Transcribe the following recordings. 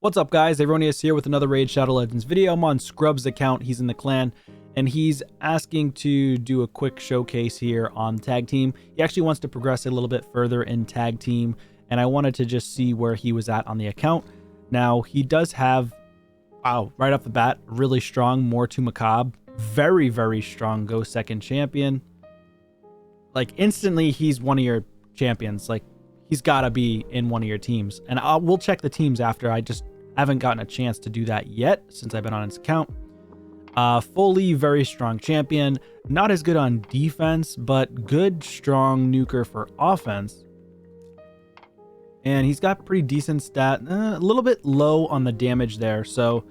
What's up guys, Aroneous here with another Raid Shadow Legends video. I'm on Scrub's account, he's in the clan, and he's asking to do a quick showcase here on tag team. He actually wants to progress a little bit further in tag team, and I wanted to just see where he was at on the account. Now, he does have, wow, right off the bat, really strong Mortu Macabre, very, very strong Go Second Champion. Like, instantly, he's one of your champions. Like, he's gotta be in one of your teams. And we'll check the teams after. I just haven't gotten a chance to do that yet since I've been on his account. Fully very strong champion. Not as good on defense, but good, strong nuker for offense. And he's got pretty decent stat. A little bit low on the damage there, so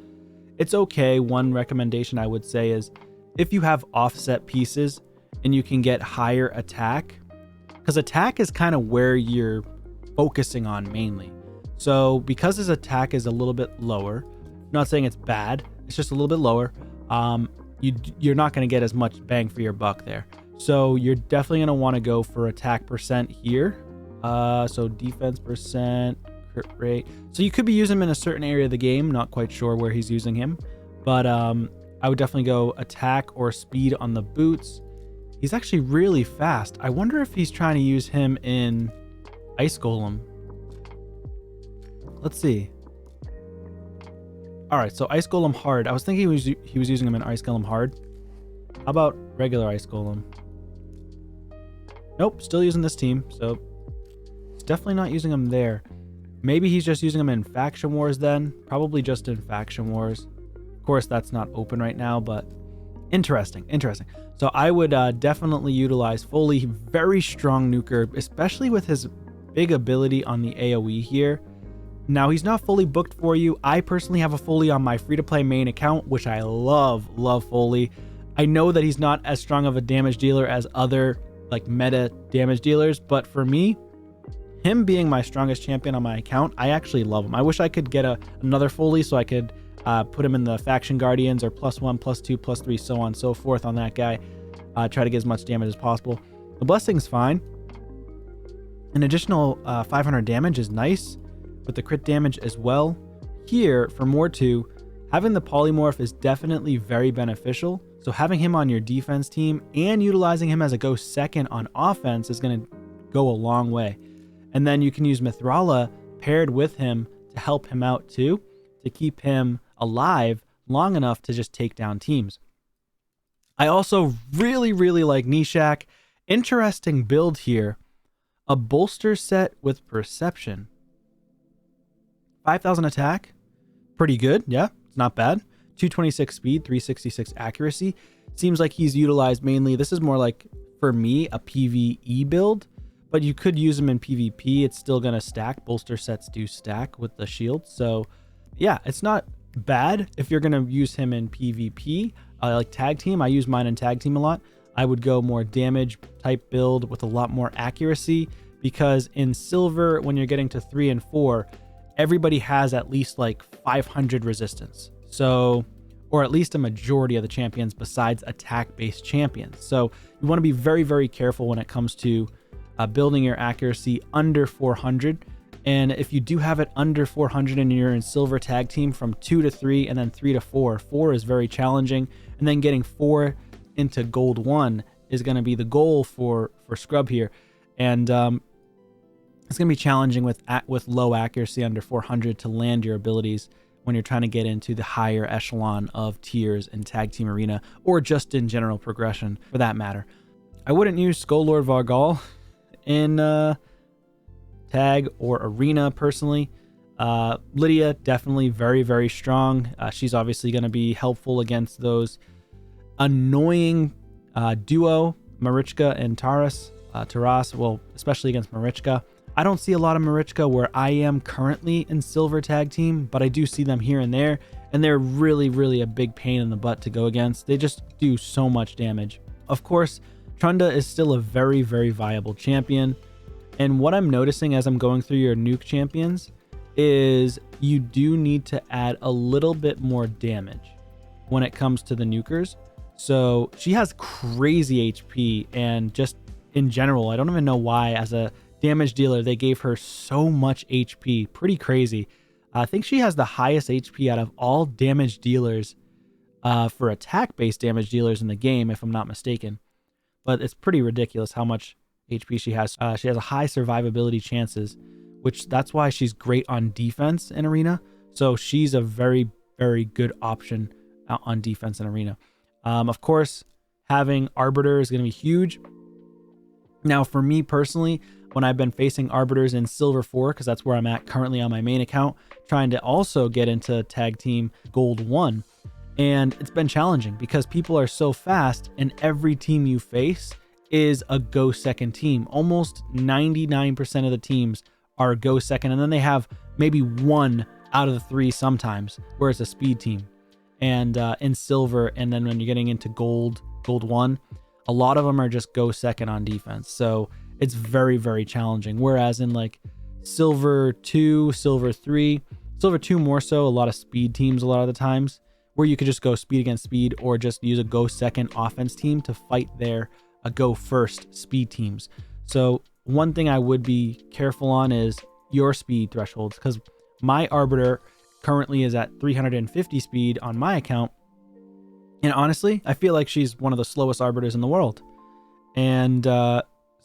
it's okay. One recommendation I would say is if you have offset pieces and you can get higher attack, because attack is kind of where you're focusing on mainly. So because his attack is a little bit lower, I'm not saying it's bad, it's just a little bit lower, you're not going to get as much bang for your buck there. So you're definitely going to want to go for attack percent here. So defense percent, crit rate. So you could be using him in a certain area of the game, not quite sure where he's using him, but I would definitely go attack or speed on the boots. He's actually really fast. I wonder if he's trying to use him in Ice Golem. Let's see. All right, so Ice Golem hard. I was thinking he was using him in Ice Golem hard. How about regular Ice Golem? Nope, still using this team. So it's definitely not using him there. Maybe he's just using him in Faction Wars then. Probably just in Faction Wars. Of course, that's not open right now, but interesting. So I would definitely utilize Foley. Very strong nuker, especially with his big ability on the AoE here. Now, he's not fully booked for you. I personally have a Foley on my free-to-play main account, which I love Foley. I know that he's not as strong of a damage dealer as other like meta damage dealers, but for me, him being my strongest champion on my account, I actually love him. I wish I could get another Foley so I could put him in the Faction Guardians or +1, +2, +3, so on and so forth on that guy. Try to get as much damage as possible. The Blessing's fine. An additional 500 damage is nice, with the crit damage as well. Here, for Mortu, having the Polymorph is definitely very beneficial. So having him on your defense team and utilizing him as a go second on offense is going to go a long way. And then you can use Mithrala paired with him to help him out too, to keep him alive long enough to just take down teams. I also really like Nishak. Interesting build here. A bolster set with perception. 5,000 attack. Pretty good. Yeah, it's not bad. 226 speed, 366 accuracy. Seems like he's utilized mainly. This is more like, for me, a PvE build, but you could use him in PvP. It's still going to stack. Bolster sets do stack with the shield. So yeah, it's not bad if you're going to use him in PvP. Like tag team, I use mine in tag team a lot. I would go more damage type build with a lot more accuracy, because in silver, when you're getting to 3 and 4, everybody has at least like 500 resistance. So, or at least a majority of the champions besides attack-based champions. So you want to be very careful when it comes to building your accuracy under 400. And if you do have it under 400 and you're in silver tag team, from 2 to 3 and then 3 to 4, 4 is very challenging. And then getting 4 into gold 1 is going to be the goal for Scrub here. And it's going to be challenging with low accuracy under 400 to land your abilities when you're trying to get into the higher echelon of tiers in Tag Team Arena, or just in general progression for that matter. I wouldn't use Skull Lord Vargal in Tag or Arena personally. Lydia, definitely very strong. She's obviously going to be helpful against those annoying duo, Marichka and Taras. Well, especially against Marichka. I don't see a lot of Marichka where I am currently in silver tag team, but I do see them here and there, and they're really a big pain in the butt to go against. They just do so much damage. Of course, Trunda is still a very viable champion, and what I'm noticing as I'm going through your nuke champions is you do need to add a little bit more damage when it comes to the nukers. So she has crazy HP, and just in general, I don't even know why, as a damage dealer, they gave her so much HP. Pretty crazy. I think she has the highest HP out of all damage dealers for attack-based damage dealers in the game, if I'm not mistaken. But it's pretty ridiculous how much HP she has. She has a high survivability chances, which that's why she's great on defense in Arena. So she's a very, very good option on defense in Arena. Of course, having Arbiter is going to be huge. Now, for me personally, when I've been facing Arbiters in Silver 4, because that's where I'm at currently on my main account, trying to also get into Tag Team Gold 1, and it's been challenging because people are so fast, and every team you face is a go second team. Almost 99% of the teams are go second, and then they have maybe 1 out of the 3 sometimes where it's a speed team. And in Silver, and then when you're getting into Gold 1, a lot of them are just go second on defense. So it's very, very challenging. Whereas in like Silver 2, Silver 3, Silver 2 more so, a lot of speed teams a lot of the times, where you could just go speed against speed or just use a go second offense team to fight their go first speed teams. So one thing I would be careful on is your speed thresholds, because my Arbiter currently is at 350 speed on my account. And honestly, I feel like she's one of the slowest Arbiters in the world. And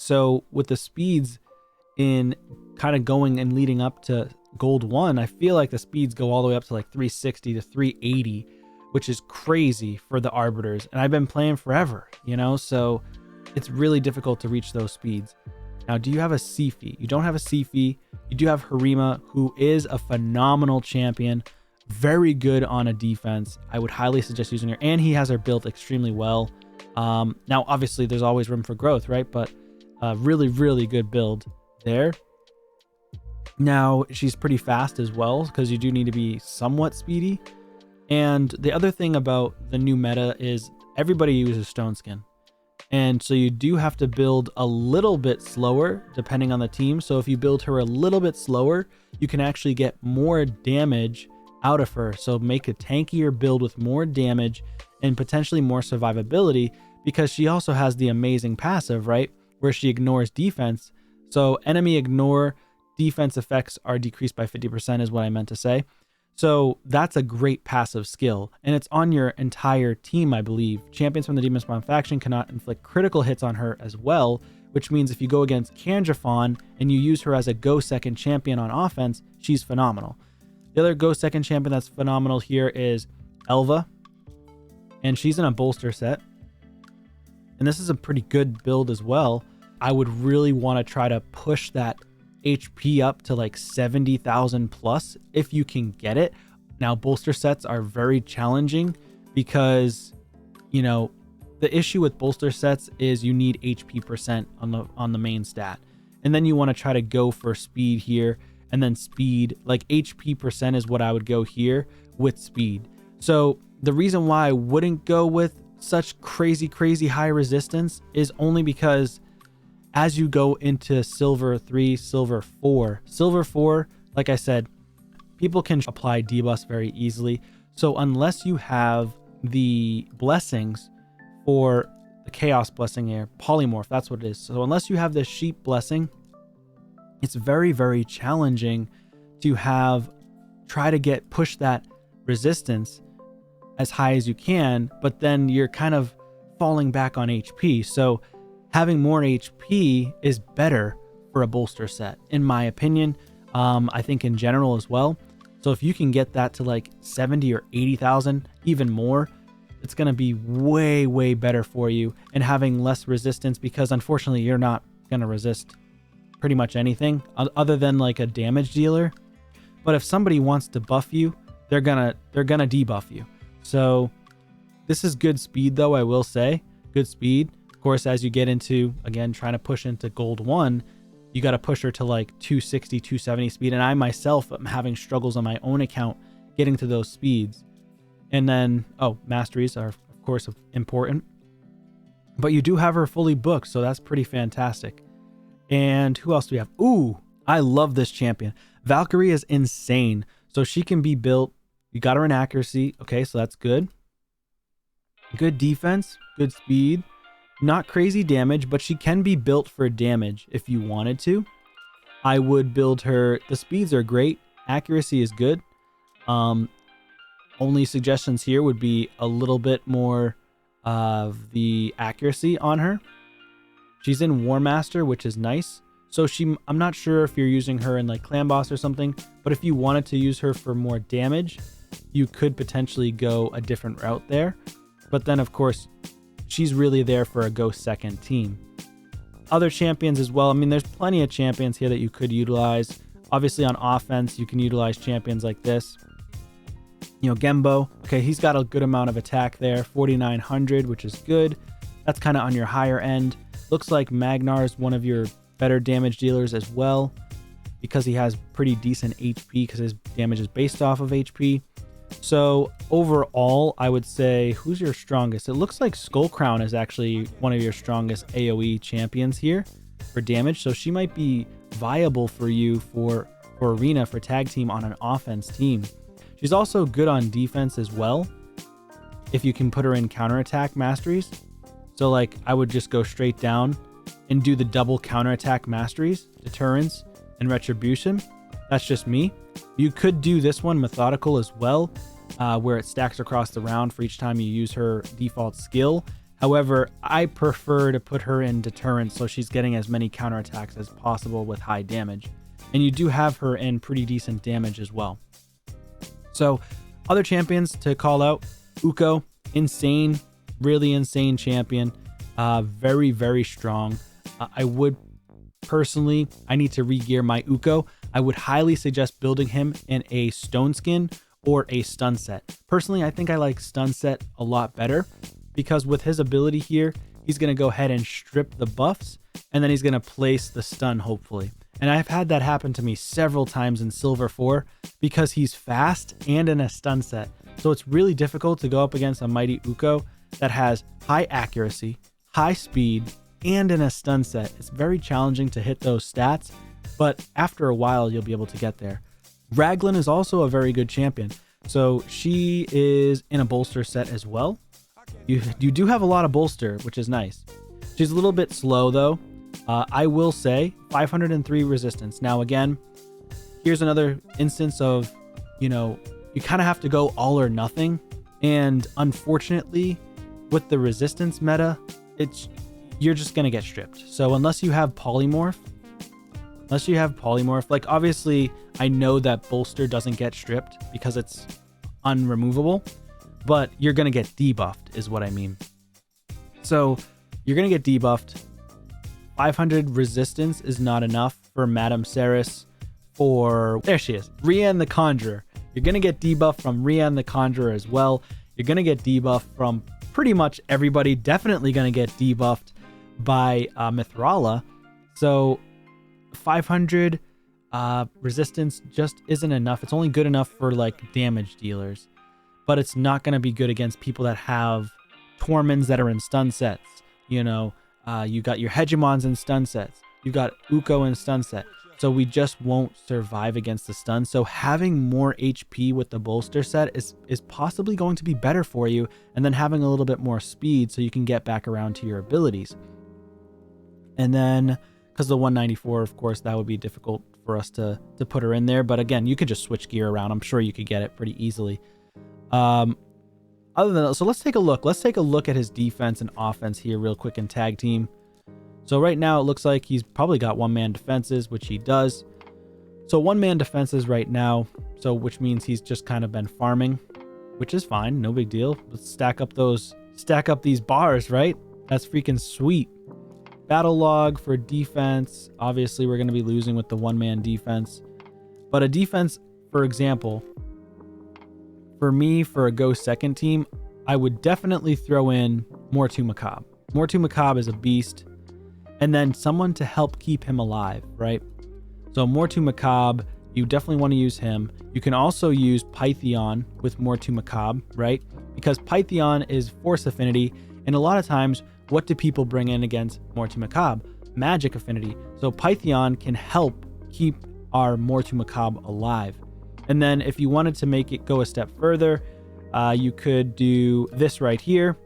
so with the speeds in kind of going and leading up to Gold 1, I feel like the speeds go all the way up to like 360 to 380, which is crazy for the Arbiters. And I've been playing forever, you know, so it's really difficult to reach those speeds. Now, do you have a Sifi? You don't have a Sifi. You do have Harima, who is a phenomenal champion, very good on a defense. I would highly suggest using her, and he has her built extremely well. Now, obviously, there's always room for growth, right? But really, really good build there. Now, she's pretty fast as well, because you do need to be somewhat speedy. And the other thing about the new meta is everybody uses Stone Skin. And so you do have to build a little bit slower depending on the team. So if you build her a little bit slower, you can actually get more damage out of her. So make a tankier build with more damage and potentially more survivability, because she also has the amazing passive, right? Where she ignores defense. So enemy ignore defense effects are decreased by 50% is what I meant to say. So that's a great passive skill, and it's on your entire team, I believe. Champions from the Demon Spawn faction cannot inflict critical hits on her as well, which means if you go against Kandrafon and you use her as a go second champion on offense, she's phenomenal. The other go second champion that's phenomenal here is Elva, and she's in a bolster set. And this is a pretty good build as well. I would really want to try to push that HP up to like 70,000 plus if you can get it. Now, bolster sets are very challenging because, you know, the issue with bolster sets is you need HP percent on the main stat, and then you want to try to go for speed here, and then speed, like HP percent is what I would go here with speed. So the reason why I wouldn't go with such crazy high resistance is only because as you go into Silver 3, Silver 4, like I said, people can apply debuffs very easily. So unless you have the blessings for the Chaos Blessing here, Polymorph, that's what it is. So unless you have the Sheep Blessing, it's very, very challenging to try to push that resistance as high as you can, but then you're kind of falling back on HP. So having more HP is better for a bolster set, in my opinion. I think in general as well. So if you can get that to like 70 or 80,000, even more, it's going to be way, way better for you, and having less resistance, because unfortunately you're not going to resist pretty much anything other than like a damage dealer. But if somebody wants to buff you, they're gonna debuff you. So this is good speed, though, I will say. Good speed. Of course, as you get into, again, trying to push into Gold 1, you got to push her to like 260, 270 speed. And I myself am having struggles on my own account getting to those speeds. And then, Masteries are, of course, important. But you do have her fully booked, so that's pretty fantastic. And who else do we have? Ooh, I love this champion. Valkyrie is insane. So she can be built. You got her in accuracy. Okay, so that's good. Good defense, good speed. Not crazy damage, but she can be built for damage if you wanted to. I would build her. The speeds are great. Accuracy is good. Only suggestions here would be a little bit more of the accuracy on her. She's in War Master, which is nice. So I'm not sure if you're using her in like Clan Boss or something, but if you wanted to use her for more damage, you could potentially go a different route there. But then of course, she's really there for a go second team. Other champions as well. I mean, there's plenty of champions here that you could utilize. Obviously on offense, you can utilize champions like this. You know, Gembo, okay, he's got a good amount of attack there, 4,900, which is good. That's kind of on your higher end. Looks like Magnar is one of your better damage dealers as well, because he has pretty decent HP because his damage is based off of HP. So overall, I would say, who's your strongest? It looks like Skullcrown is actually one of your strongest AoE champions here for damage. So she might be viable for you for Arena, for tag team on an offense team. She's also good on defense as well, if you can put her in counterattack masteries. So like I would just go straight down and do the double counterattack masteries, deterrence and retribution. That's just me. You could do this one methodical as well, where it stacks across the round for each time you use her default skill. However, I prefer to put her in deterrence so she's getting as many counterattacks as possible with high damage. And you do have her in pretty decent damage as well. So other champions to call out, Uko, insane, really insane champion, very, very strong. I would personally, I need to re-gear my Uko. I would highly suggest building him in a stone skin or a stun set. Personally, I think I like stun set a lot better because with his ability here, he's going to go ahead and strip the buffs and then he's going to place the stun hopefully. And I've had that happen to me several times in Silver 4 because he's fast and in a stun set. So it's really difficult to go up against a mighty Uko that has high accuracy, high speed, and in a stun set. It's very challenging to hit those stats, but after a while, you'll be able to get there. Raglan is also a very good champion. So she is in a bolster set as well. You do have a lot of bolster, which is nice. She's a little bit slow though. I will say 503 resistance. Now again, here's another instance of, you know, you kind of have to go all or nothing. And unfortunately, with the resistance meta, you're just going to get stripped. So unless you have polymorph, like obviously I know that bolster doesn't get stripped because it's unremovable, but you're going to get debuffed is what I mean. So you're going to get debuffed. 500 resistance is not enough for Madame Ceres. There she is, Rian the Conjurer. You're going to get debuffed from Rian the Conjurer as well. You're going to get debuffed from pretty much everybody. Definitely going to get debuffed by Mithrala. So 500 resistance just isn't enough. It's only good enough for like damage dealers, but it's not going to be good against people that have Torments that are in stun sets. You know, you got your Hegemons in stun sets. You got Uko in stun set. So we just won't survive against the stun. So having more HP with the bolster set is possibly going to be better for you. And then having a little bit more speed so you can get back around to your abilities. And then, because the 194, of course, that would be difficult for us to put her in there. But again, you could just switch gear around. I'm sure you could get it pretty easily. Other than that, so let's take a look. Let's take a look at his defense and offense here real quick in tag team. So right now it looks like he's probably got one-man defenses, which he does. So one-man defenses right now, so which means he's just kind of been farming, which is fine, no big deal. Let's stack up these bars, right? That's freaking sweet. Battle log for defense. Obviously, we're going to be losing with the one-man defense. But a defense, for example, for me, for a go second team, I would definitely throw in Mortu Macabre. Mortu Macabre is a beast. And then someone to help keep him alive, right? So Mortu Macabre, you definitely want to use him. You can also use Pythion with Mortu Macabre, right? Because Pythion is force affinity. And a lot of times, what do people bring in against Mortu Macabre? Magic affinity. So Pythion can help keep our Mortu Macabre alive. And then if you wanted to make it go a step further, you could do this right here.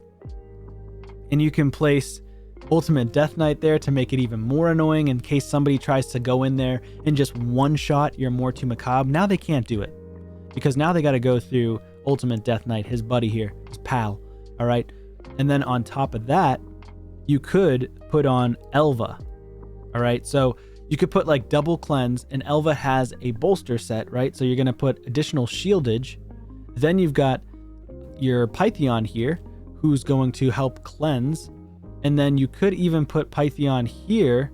And you can place Ultimate Death Knight there to make it even more annoying in case somebody tries to go in there and just one-shot your Mortu Macabre. Now they can't do it. because now they got to go through Ultimate Death Knight, his buddy here, his pal. All right. And then on top of that, you could put on Elva. All right. So you could put like double cleanse, and Elva has a bolster set, right? So you're going to put additional shieldage. Then you've got your Pythion here, who's going to help cleanse. And then you could even put Pythion here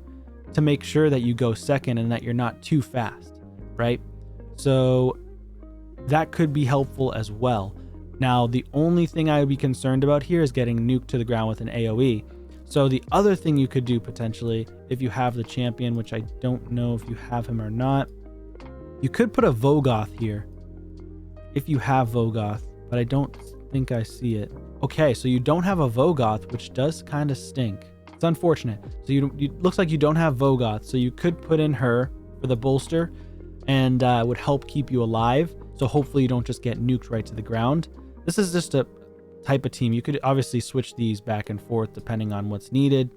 to make sure that you go second and that you're not too fast, right? So that could be helpful as well. Now, the only thing I would be concerned about here is getting nuked to the ground with an AoE. So the other thing you could do potentially, if you have the champion, which I don't know if you have him or not, you could put a Vogoth here if you have Vogoth, but I don't think I see it. Okay, so you don't have a Vogoth, which does kind of stink. It's unfortunate. So you looks like you don't have Vogoth, so you could put in her for the bolster, and would help keep you alive. So hopefully you don't just get nuked right to the ground. This is just a type of team. You could obviously switch these back and forth depending on what's needed.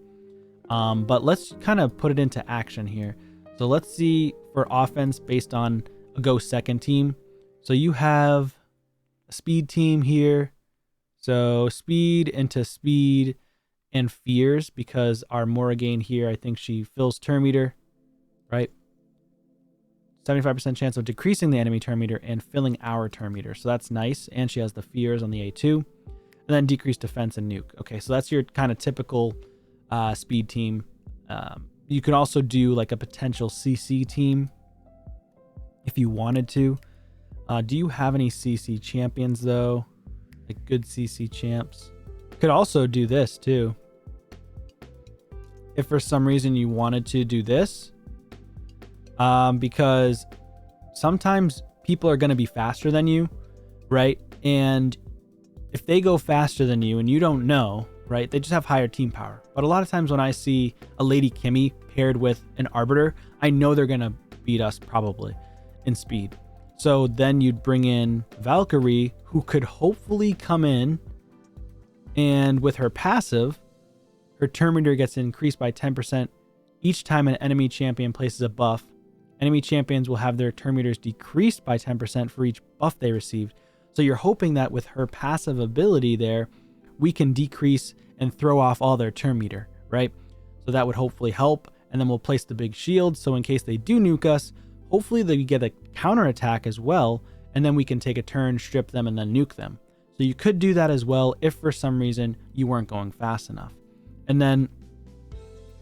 But let's kind of put it into action here. So let's see for offense based on a go second team. So you have a speed team here. So speed into speed and fears, because our Morrigan here, I think she fills turn meter, right? 75% chance of decreasing the enemy turn meter and filling our turn meter. So that's nice. And she has the fears on the A2. And then decreased defense and nuke. Okay, so that's your kind of typical speed team. You could also do like a potential CC team if you wanted to. Do you have any CC champions though? Like good CC champs? Could also do this too. If for some reason you wanted to do this, because sometimes people are going to be faster than you, right? And if they go faster than you and you don't know, right, they just have higher team power. But a lot of times when I see a Lady Kimmy paired with an Arbiter, I know they're going to beat us probably in speed. So then you'd bring in Valkyrie, who could hopefully come in, and with her passive, her turn meter gets increased by 10% each time an enemy champion places a buff. Enemy champions will have their turn meters decreased by 10% for each buff they received. So you're hoping that with her passive ability there, we can decrease and throw off all their turn meter, right? So that would hopefully help. And then we'll place the big shield. So in case they do nuke us, hopefully they get a counterattack as well. And then we can take a turn, strip them, and then nuke them. So you could do that as well if for some reason you weren't going fast enough. And then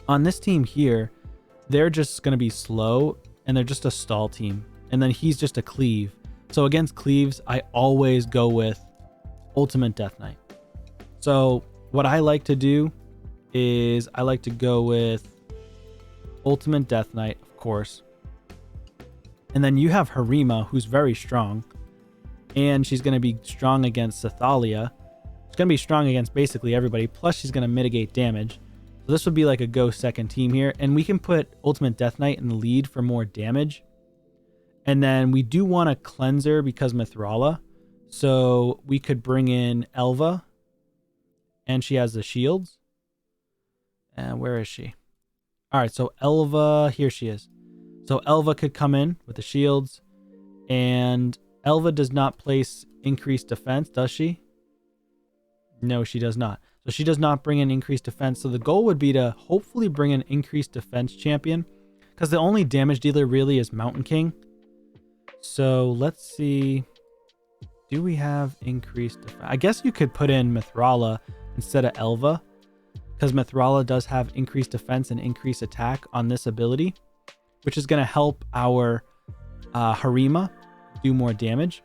on this team here, they're just going to be slow and they're just a stall team. And then he's just a cleave. So against cleaves, I always go with Ultimate Death Knight. So what I like to do is I like to go with Ultimate Death Knight, of course. And then you have Harima, who's very strong. And she's going to be strong against Sathalia. She's going to be strong against basically everybody. Plus, she's going to mitigate damage. So this would be like a go second team here. And we can put Ultimate Death Knight in the lead for more damage. And then we do want a cleanser because Mithrala. So we could bring in Elva. And she has the shields. And where is she? All right, so Elva, here she is. So Elva could come in with the shields. And Elva does not place increased defense, does she? No, she does not. So she does not bring in increased defense. So the goal would be to hopefully bring an increased defense champion, because the only damage dealer really is Mountain King. So let's see. Do we have increased defense? I guess you could put in Mithrala instead of Elva, because Mithrala does have increased defense and increased attack on this ability, which is going to help our Harima do more damage.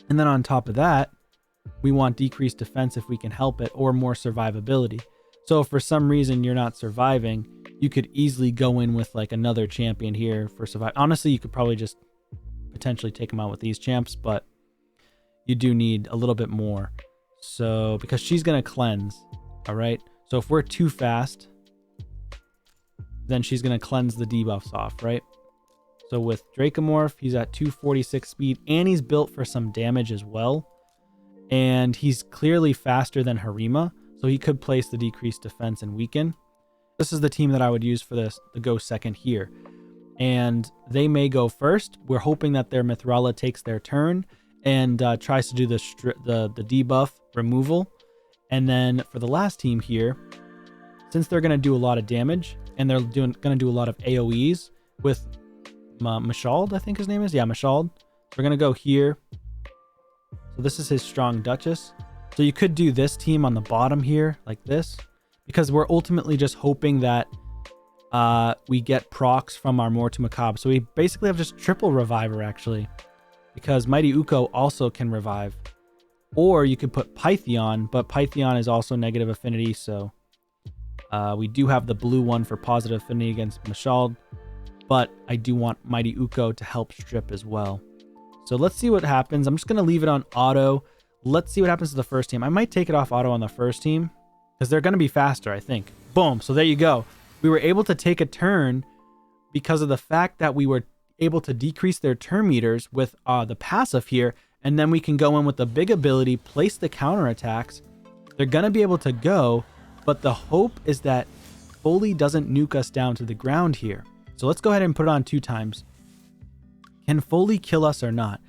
And then on top of that, we want decreased defense if we can help it, or more survivability. So if for some reason you're not surviving, you could easily go in with like another champion here for survive. Honestly, you could probably just potentially take them out with these champs, but you do need a little bit more. So because she's going to cleanse, all right? So if we're too fast, then she's going to cleanse the debuffs off, right? So with Dracomorph, he's at 246 speed, and he's built for some damage as well. And he's clearly faster than Harima, so he could place the decreased defense and weaken. This is the team that I would use for this, the go second here. and they may go first. We're hoping that their Mithrala takes their turn and tries to do the debuff removal. And then for the last team here, since they're going to do a lot of damage and they're going to do a lot of AoEs with Mashald, I think his name is. Yeah, Mashald. We're going to go here. So this is his Strong Duchess. So you could do this team on the bottom here like this, because we're ultimately just hoping that we get procs from our Mortu Macabre. So we basically have just triple Reviver actually, because Mighty Uko also can revive. Or you could put Pythion, but Pythion is also negative affinity, so we do have the blue one for positive affinity against Mashald, but I do want Mighty Uko to help strip as well. So let's see what happens. I'm just going to leave it on auto. Let's see what happens to the first team. I might take it off auto on the first team because they're going to be faster, I think. Boom. So there you go. We were able to take a turn because of the fact that we were able to decrease their turn meters with the passive here. And then we can go in with the big ability, place the counterattacks. They're going to be able to go, but the hope is that Foley doesn't nuke us down to the ground here. So let's go ahead and put it on 2 times. Can Foley kill us or not?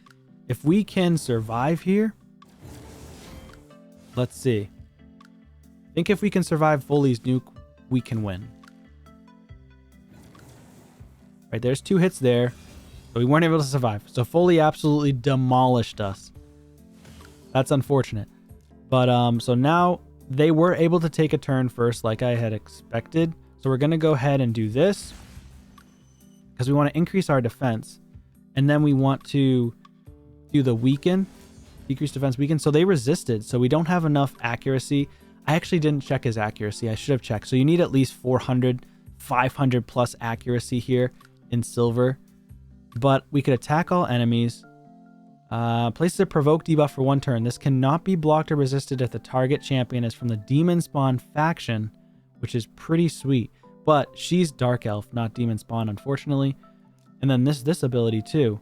If we can survive here, let's see. I think if we can survive Foley's nuke, we can win. Right, there's 2 hits there, but we weren't able to survive. So Foley absolutely demolished us. That's unfortunate. But so now they were able to take a turn first like I had expected. So we're going to go ahead and do this because we want to increase our defense. And then we want to do the weaken, decrease defense, weaken. So they resisted. So we don't have enough accuracy. I actually didn't check his accuracy. I should have checked. So you need at least 400, 500 plus accuracy here in silver. But we could attack all enemies. Places a provoke debuff for 1 turn. This cannot be blocked or resisted if the target champion is from the Demon Spawn faction, which is pretty sweet. But she's Dark Elf, not Demon Spawn, unfortunately. And then this ability too.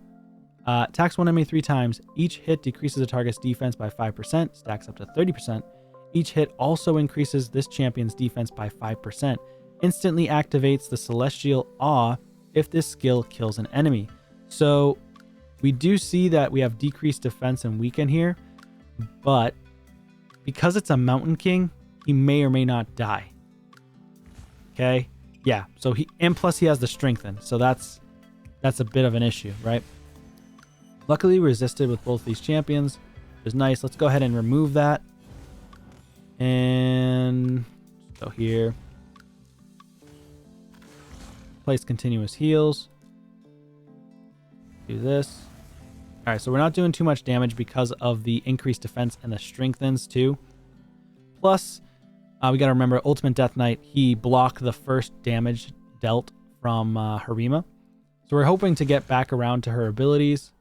Attacks 1 enemy 3 times. Each hit decreases the target's defense by 5%, stacks up to 30%. Each hit also increases this champion's defense by 5%. Instantly activates the Celestial Awe if this skill kills an enemy. So we do see that we have decreased defense and weaken here, but because it's a Mountain King, he may or may not die. Okay? Yeah, so and plus he has the Strengthen, so that's a bit of an issue, right? Luckily resisted with both these champions. It was nice. Let's go ahead and remove that. And go here. Place continuous heals. Do this. All right, so we're not doing too much damage because of the increased defense and the strengthens too. Plus, we got to remember Ultimate Death Knight, he blocked the first damage dealt from Harima. So we're hoping to get back around to her abilities.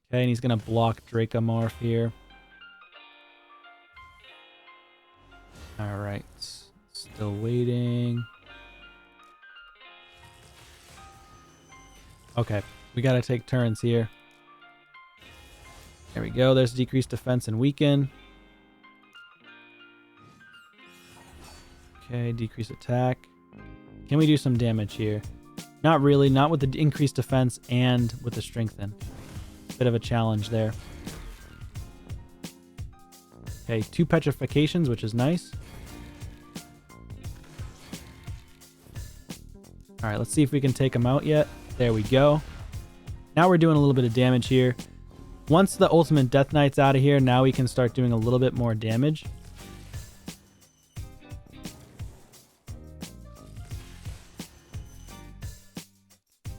Okay, and he's going to block Dracomorph here. All right, still waiting. Okay, we got to take turns here. There we go. There's decreased defense and weaken. Okay, decrease attack. Can we do some damage here? Not really, not with the increased defense and with the strengthen. Bit of a challenge there. Okay, 2 petrifications, which is nice. All right, let's see if we can take him out yet. There we go. Now we're doing a little bit of damage here. Once the Ultimate Death Knight's out of here, now we can start doing a little bit more damage.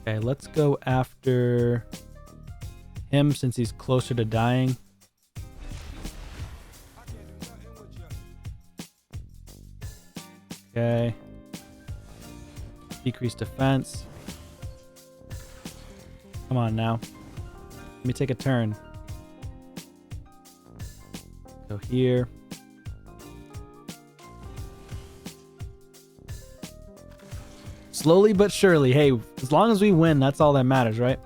Okay, let's go after him since he's closer to dying. Okay. Decrease defense. Come on now. Let me take a turn. Go here. Slowly but surely. Hey, as long as we win, that's all that matters, right?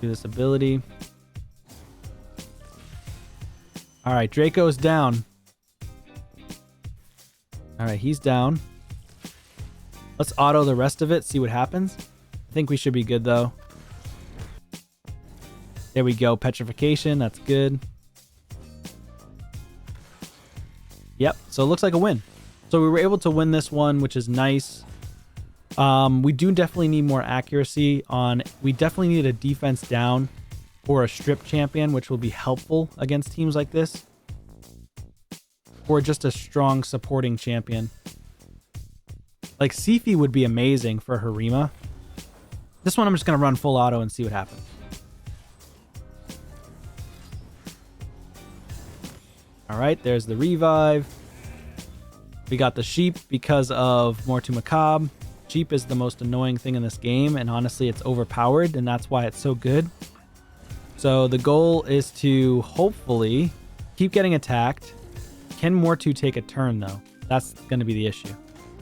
Do this ability. All right, Draco's down. All right, he's down. Let's auto the rest of it, see what happens. I think we should be good though. There we go, petrification, that's good. Yep, so it looks like a win. So we were able to win this one, which is nice. We do definitely need more accuracy on, we definitely need a defense down or a strip champion, which will be helpful against teams like this. Or just a strong supporting champion. Like Sifi would be amazing for Harima. This one I'm just going to run full auto and see what happens. All right, there's the revive. We got the sheep because of Mortu Macabre. Sheep is the most annoying thing in this game, and honestly, it's overpowered, and that's why it's so good. So the goal is to hopefully keep getting attacked. Can Mortu take a turn, though? That's going to be the issue.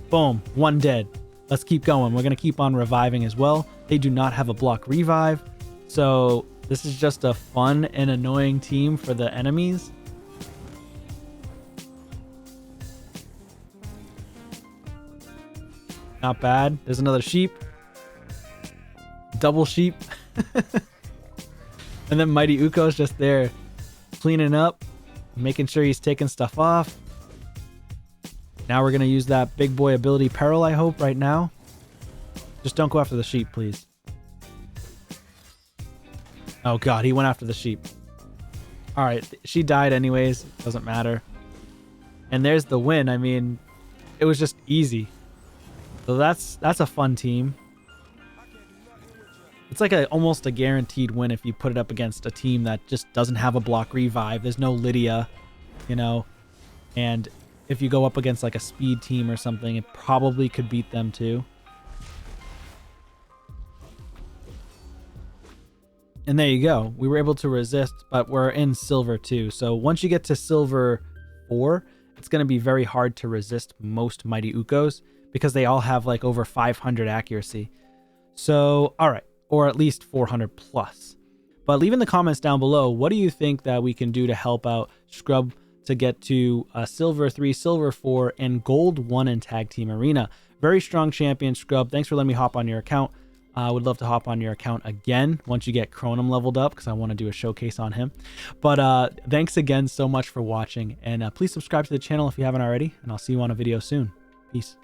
Boom, one dead. Let's keep going. We're going to keep on reviving as well. They do not have a block revive, so this is just a fun and annoying team for the enemies. Not bad. There's another sheep. Double sheep. And then Mighty Uko's just there cleaning up, making sure he's taking stuff off. Now we're going to use that big boy ability Peril, I hope, right now. Just don't go after the sheep, please. Oh god, he went after the sheep. Alright, she died anyways. Doesn't matter. And there's the win. I mean, it was just easy. So that's a fun team. It's like almost a guaranteed win if you put it up against a team that just doesn't have a block revive. There's no Lydia, you know. And if you go up against like a speed team or something, it probably could beat them too. And there you go. We were able to resist, but we're in silver too. So once you get to silver 4, it's going to be very hard to resist most Mighty Ukos because they all have like over 500 accuracy. So, all right. Or at least 400 plus. But leave in the comments down below, what do you think that we can do to help out Scrub to get to silver 3, silver 4, and gold 1 in Tag Team Arena? Very strong champion, Scrub. Thanks for letting me hop on your account. I would love to hop on your account again once you get Chronum leveled up because I want to do a showcase on him. But thanks again so much for watching. And please subscribe to the channel if you haven't already. And I'll see you on a video soon. Peace.